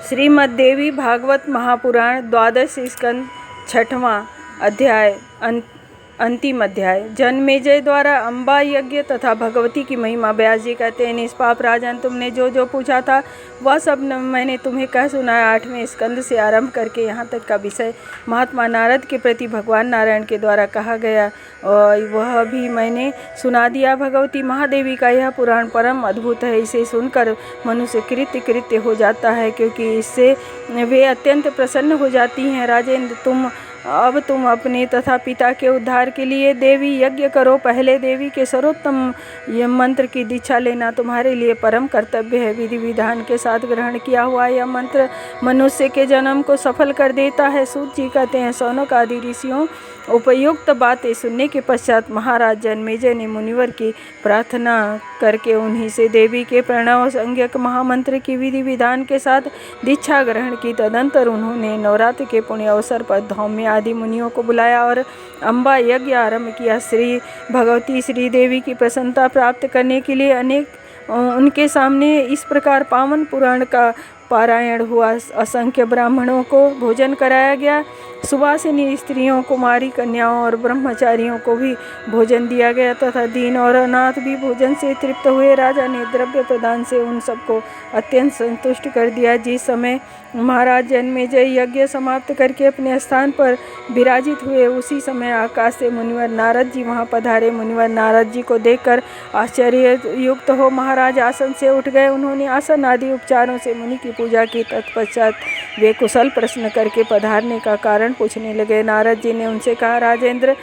श्रीमद्देवी भागवत महापुराण द्वादश स्कंद छठवां अध्याय अंतिम अध्याय। जन्मेजय द्वारा अम्बा यज्ञ तथा भगवती की महिमा। व्यास जी कहते हैं, निष्पाप राजन, तुमने जो जो पूछा था वह सब मैंने तुम्हें कह सुनाया। 8वें स्कंद से आरंभ करके यहाँ तक का विषय महात्मा नारद के प्रति भगवान नारायण के द्वारा कहा गया और वह भी मैंने सुना दिया। भगवती महादेवी का यह पुराण परम अद्भुत है। इसे सुनकर मनुष्य कृत्य हो जाता है, क्योंकि इससे वे अत्यंत प्रसन्न हो जाती हैं। राजेंद्र, अब तुम अपने तथा पिता के उद्धार के लिए देवी यज्ञ करो। पहले देवी के सर्वोत्तम मंत्र की दीक्षा लेना तुम्हारे लिए परम कर्तव्य है। विधि विधान के साथ ग्रहण किया हुआ यह मंत्र मनुष्य के जन्म को सफल कर देता है। सूत जी कहते हैं, सौनक आदि ऋषियों उपयुक्त बातें सुनने के पश्चात महाराज जन्मेजय ने मुनिवर की प्रार्थना करके उन्हीं से देवी के प्रणव संज्ञक महामंत्र की विधि विधान के साथ दीक्षा ग्रहण की। तदंतर उन्होंने नवरात्र के पुण्य अवसर पर धौम्य आदि मुनियों को बुलाया और अम्बा यज्ञ आरंभ किया। भगवती श्री देवी की प्रसन्नता प्राप्त करने के लिए उनके सामने इस प्रकार पावन पुराण का पारायण हुआ। असंख्य ब्राह्मणों को भोजन कराया गया। सुवासिनी स्त्रियों, कुमारी कन्याओं और ब्रह्मचारियों को भी भोजन दिया गया तथा दीन और अनाथ भी भोजन से तृप्त हुए। राजा ने द्रव्य प्रदान से उन सबको अत्यंत संतुष्ट कर दिया। जिस समय महाराज जन्मेजय यज्ञ समाप्त करके अपने स्थान पर विराजित हुए, उसी समय आकाश से मुनिवर नारद जी वहां पधारे। मुनिवर नारद जी को देखकर आश्चर्य युक्त हो महाराज आसन से उठ गए। उन्होंने आसन आदि उपचारों से मुनि की पूजा की। तत्पश्चात वे कुशल प्रश्न करके पधारने का कारण पूछने लगे। नारद जी ने उनसे कहा, राजेंद्र,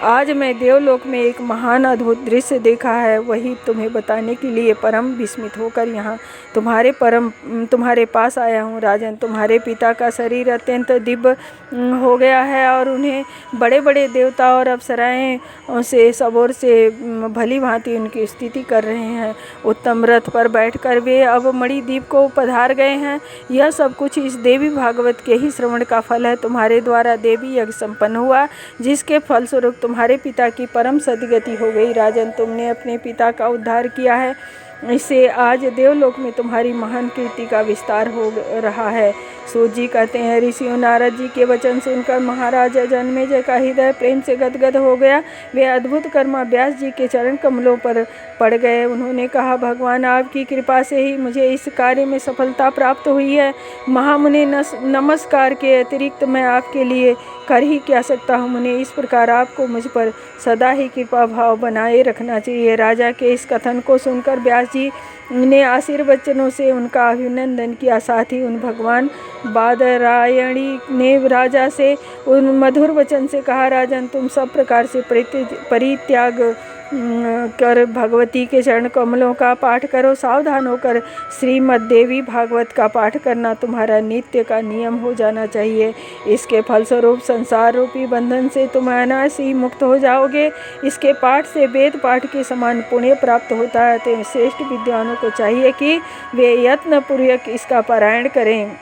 आज मैं देवलोक में एक महान अद्भुत दृश्य देखा है। वही तुम्हें बताने के लिए परम विस्मित होकर यहाँ तुम्हारे पास आया हूँ। राजन, तुम्हारे पिता का शरीर अत्यंत दिव्य हो गया है और उन्हें बड़े बड़े देवता और अप्सराएं से सबोर से भली भांति उनकी स्तुति कर रहे हैं। उत्तम रथ पर बैठकर वे अब मणिद्वीप को पधार गए हैं। यह सब कुछ इस देवी भागवत के ही श्रवण का फल है। तुम्हारे द्वारा देवी यज्ञ संपन्न हुआ, जिसके फलस्वरूप तुम्हारे पिता की परम सद्गति हो गई। राजन, तुमने अपने पिता का उद्धार किया है, इससे आज देवलोक में तुम्हारी महान कीर्ति का विस्तार हो रहा है। सूत जी कहते हैं, ऋषियों नारद जी के वचन सुनकर महाराज जन्मेजय का हृदय प्रेम से गदगद हो गया। वे अद्भुत कर्मा व्यास जी के चरण कमलों पर पड़ गए। उन्होंने कहा, भगवान, आपकी कृपा से ही मुझे इस कार्य में सफलता प्राप्त हुई है। महामुनि, नमस्कार के अतिरिक्त मैं आपके लिए कर ही क्या सकता हूँ। मुने, इस प्रकार आपको मुझ पर सदा ही कृपा भाव बनाए रखना चाहिए। राजा के इस कथन को सुनकर व्यास जी ने आशीर्वचनों से उनका अभिनंदन किया। साथ ही उन भगवान बादरायणी ने राजा से उन मधुर वचन से कहा, राजन, तुम सब प्रकार से परित्याग कर भगवती के चरण कमलों का पाठ करो। सावधान होकर श्रीमद्देवी भागवत का पाठ करना तुम्हारा नित्य का नियम हो जाना चाहिए। इसके फलस्वरूप संसार रूपी बंधन से तुम अनायास ही मुक्त हो जाओगे। इसके पाठ से वेद पाठ के समान पुण्य प्राप्त होता है। तो श्रेष्ठ विद्वानों को चाहिए कि वे यत्नपूर्वक इसका पारायण करें।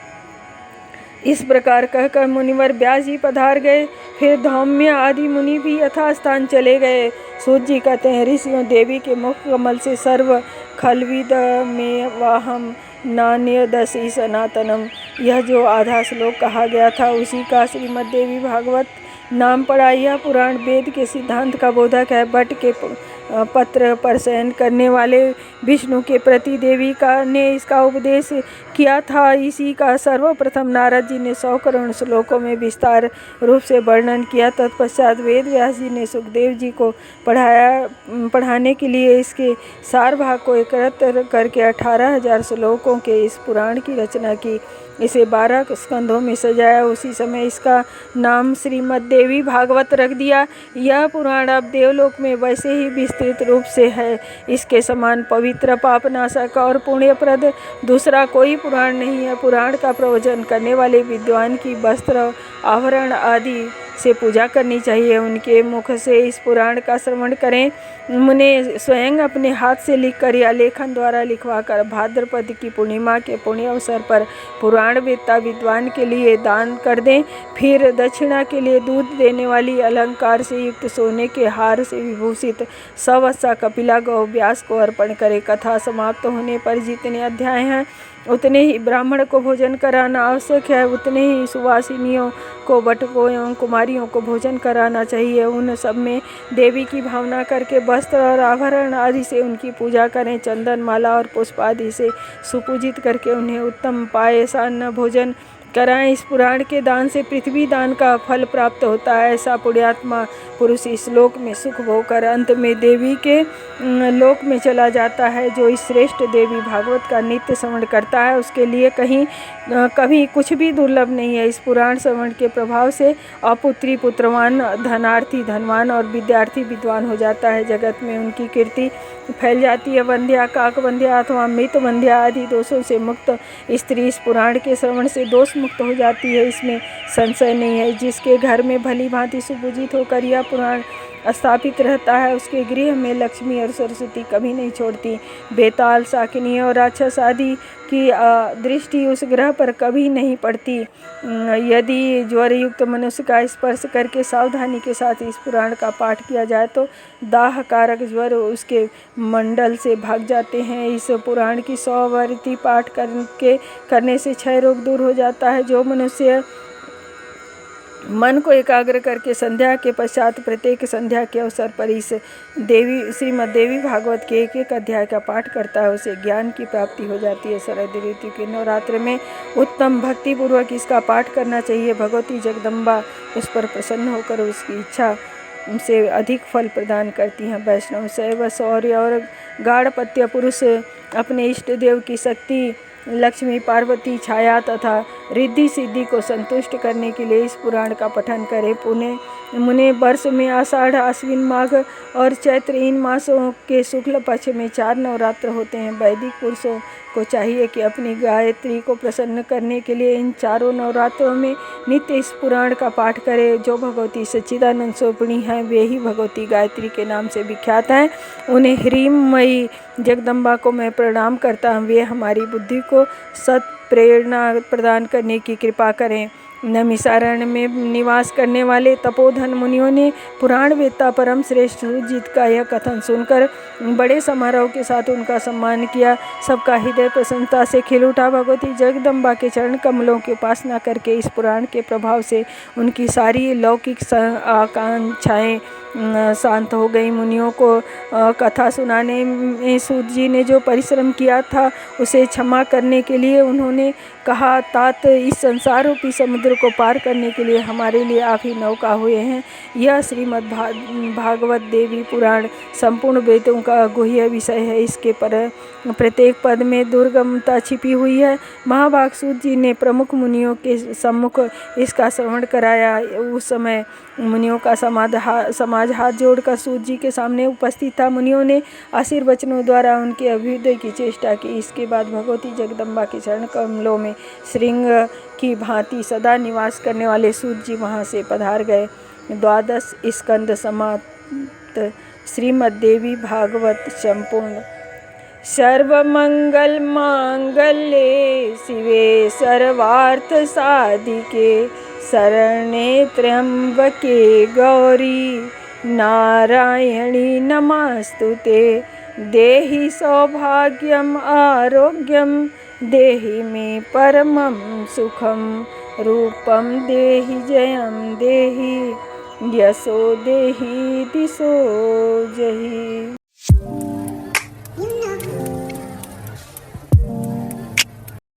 इस प्रकार कहकर मुनिवर व्यास जी पधार गए। फिर धौम्य आदि मुनि भी यथास्थान चले गए। सूत जी कहते हैं, ऋषियों, देवी के मुख कमल से सर्व खलविद में वाहम नान्यदसी सनातनम, यह जो आधा श्लोक कहा गया था उसी का श्रीमद्देवी भागवत नाम पड़ा। यह पुराण वेद के सिद्धांत का बोधक है। बट के पत्र पर शयन करने वाले विष्णु के प्रति देवी ने इसका उपदेश किया था। इसी का सर्वप्रथम नारद जी ने 100 करोड़ श्लोकों में विस्तार रूप से वर्णन किया। तत्पश्चात वेद व्यास जी ने सुखदेव जी को पढ़ाने के लिए इसके सार भाग को एकत्र करके 18,000 श्लोकों के इस पुराण की रचना की। इसे 12 स्कंधों में सजाया। उसी समय इसका नाम श्रीमद्देवी भागवत रख दिया। यह पुराण अब देवलोक में वैसे ही विस्तृत रूप से है। इसके समान पवित्र, पापनाशक और पुण्यप्रद दूसरा कोई पुराण नहीं है। पुराण का प्रवचन करने वाले विद्वान की वस्त्र, आभरण आदि से पूजा करनी चाहिए। उनके मुख से इस पुराण का श्रवण करें। मुने स्वयं अपने हाथ से लिखकर या लेखन द्वारा लिखवाकर भाद्रपद की पूर्णिमा के पुण्य अवसर पर पुराण वेत्ता विद्वान के लिए दान कर दें। फिर दक्षिणा के लिए दूध देने वाली अलंकार से युक्त सोने के हार से विभूषित सवत्सा कपिला गौ व्यास को अर्पण करें। कथा समाप्त होने पर जितने अध्याय हैं उतने ही ब्राह्मण को भोजन कराना आवश्यक है, उतने ही सुवासिनियों को, बटुकों एवं कुमारियों को भोजन कराना चाहिए। उन सब में देवी की भावना करके वस्त्र और आभरण आदि से उनकी पूजा करें। चंदन, माला और पुष्प आदि से सुपूजित करके उन्हें उत्तम पायस, अन्न, भोजन कराएं। इस पुराण के दान से पृथ्वी दान का फल प्राप्त होता है। ऐसा पुण्यात्मा पुरुष इस लोक में सुख भोग कर अंत में देवी के लोक में चला जाता है। जो इस श्रेष्ठ देवी भागवत का नित्य श्रवण करता है उसके लिए कभी कुछ भी दुर्लभ नहीं है। इस पुराण श्रवण के प्रभाव से अपुत्री पुत्रवान, धनार्थी धनवान और विद्यार्थी विद्वान हो जाता है। जगत में उनकी कीर्ति फैल जाती है। वंध्या, काकवंध्या अथवा मृत वंध्या आदि दोषों से मुक्त स्त्री इस पुराण के श्रवण से दोष मुक्त हो जाती है, इसमें संशय नहीं है। जिसके घर में भली भांति सुपूजित होकर यह पुराण स्थापित रहता है उसके गृह में लक्ष्मी और सरस्वती कभी नहीं छोड़ती। बेताल, शाकिनी और राक्षस आदि की दृष्टि उस ग्रह पर कभी नहीं पड़ती। यदि ज्वर युक्त मनुष्य का स्पर्श करके सावधानी के साथ इस पुराण का पाठ किया जाए तो दाह कारक ज्वर उसके मंडल से भाग जाते हैं। इस पुराण की 100 वर्ती पाठ करने से क्षय रोग दूर हो जाता है। जो मनुष्य मन को एकाग्र करके संध्या के पश्चात प्रत्येक संध्या के अवसर पर इस श्रीमद् देवी भागवत के एक एक अध्याय का पाठ करता है उसे ज्ञान की प्राप्ति हो जाती है। शरद ऋतु के नवरात्र में उत्तम भक्ति पूर्वक इसका पाठ करना चाहिए। भगवती जगदम्बा उस पर प्रसन्न होकर उसकी इच्छा से अधिक फल प्रदान करती हैं। वैष्णव, शैव, शौर्य और गाढ़पत्य पुरुष अपने इष्ट देव की शक्ति लक्ष्मी, पार्वती, छाया तथा रिद्धि सिद्धि को संतुष्ट करने के लिए इस पुराण का पठन करें। मुने वर्ष में आषाढ़, आश्विन, माघ और चैत्र इन मासों के शुक्ल पक्ष में 4 नवरात्र होते हैं। वैदिक पुरुषों को चाहिए कि अपनी गायत्री को प्रसन्न करने के लिए इन चारों नवरात्रों में नित्य इस पुराण का पाठ करें। जो भगवती सच्चिदानंद स्वरूपिणी हैं वे ही भगवती गायत्री के नाम से विख्यात हैं। उन्हें ह्रीमयी जगदम्बा को मैं प्रणाम करता हूँ। वे हमारी बुद्धि को सत प्रेरणा प्रदान करने की कृपा करें। नैमिषारण्य में निवास करने वाले तपोधन मुनियों ने पुराण वेत्ता परम श्रेष्ठ सुरजीत का यह कथन सुनकर बड़े समारोह के साथ उनका सम्मान किया। सबका हृदय प्रसन्नता से खिल उठा। भगवती जगदम्बा के चरण कमलों की उपासना करके इस पुराण के प्रभाव से उनकी सारी लौकिक आकांक्षाएं शांत हो गई। मुनियों को कथा सुनाने में सूत जी ने जो परिश्रम किया था उसे क्षमा करने के लिए उन्होंने कहा, तात इस संसार रूपी समुद्र को पार करने के लिए हमारे लिए आप ही नौका हुए हैं। यह श्रीमद् भागवत देवी पुराण संपूर्ण वेदों का गुह्य विषय है। इसके प्रत्येक पद में दुर्गमता छिपी हुई है। महाभाग सूत जी ने प्रमुख मुनियों के सम्मुख इसका श्रवण कराया। उस समय मुनियों का समाज हाथ जोड़कर सूत जी के सामने उपस्थित था। मुनियों ने आशीर्वचनों द्वारा उनके अभ्युदय की चेष्टा की। इसके बाद भगवती जगदम्बा के चरण कमलों में श्रृंग की भांति सदा निवास करने वाले सूत जी वहाँ से पधार गए। 12 स्कंद समाप्त। श्रीमद् देवी भागवत संपूर्ण। सर्वमंगल मांगल्ये शिवे सर्वार्थ साधिके शरण्ये त्र्यंबके गौरी नारायणी नमस्तुते। देहि सौभाग्यम आरोग्यम देहि मे परमं सुखम रूपम देहि जयं देहि यशो देहि दिशो जहि।